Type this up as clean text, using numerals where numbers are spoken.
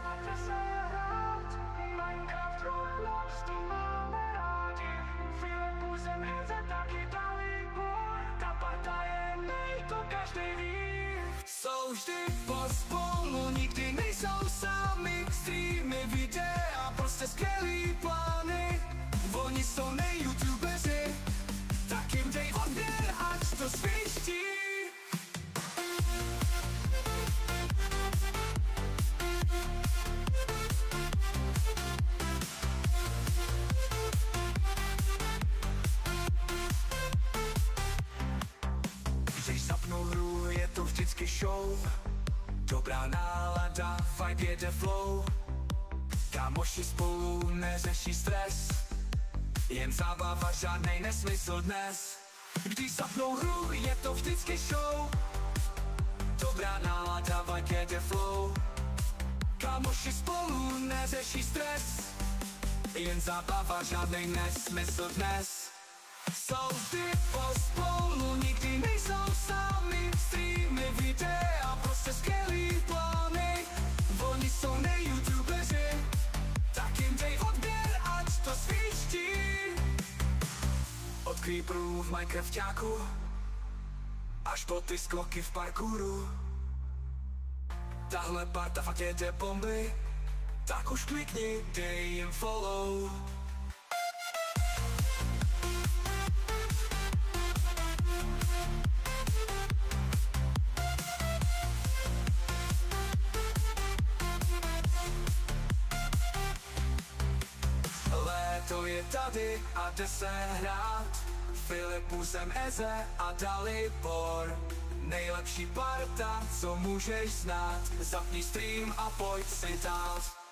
Máte se hrát, Minecraft, Roblox, to máme rádi. Filipu jsem heze taky Dalibor, ta parta je to každý ví. Jsou vždy pospolu, nikdy nejsou sami. Streamy, videa, prostě skvělý plány. Oni jsou nejyoutubeři, tak jim dej odběr, ať to sviští. Když zapnu hru, je to vždycky show. Dobrá nálada, vibe jede flow. Kámoši spolu neřeší stres, jen zábava, žádnej nesmysl dnes. Když zapnou hru, je to vždycky show. Dobrá nálada, vibe jede flow. Kámoši spolu neřeší stres, jen zábava, žádnej nesmysl dnes. Jsou vždy pospolu, nikdy nejsou sami. Streamy, videa, prostě skvělý plány. Oni jsou nejyoutubeři, tak jim dej odběr, ať to sviští. Od creeperů v Minecrafťáku až po ty skoky v parkouru. Tahle parta fakt jede bomby, tak už klikni, dej jim follow. Léto je tady a jde se hrát. Filipu jsem Eze a Dalibor, nejlepší parta, co můžeš znát. Zapni stream a pojď si dát.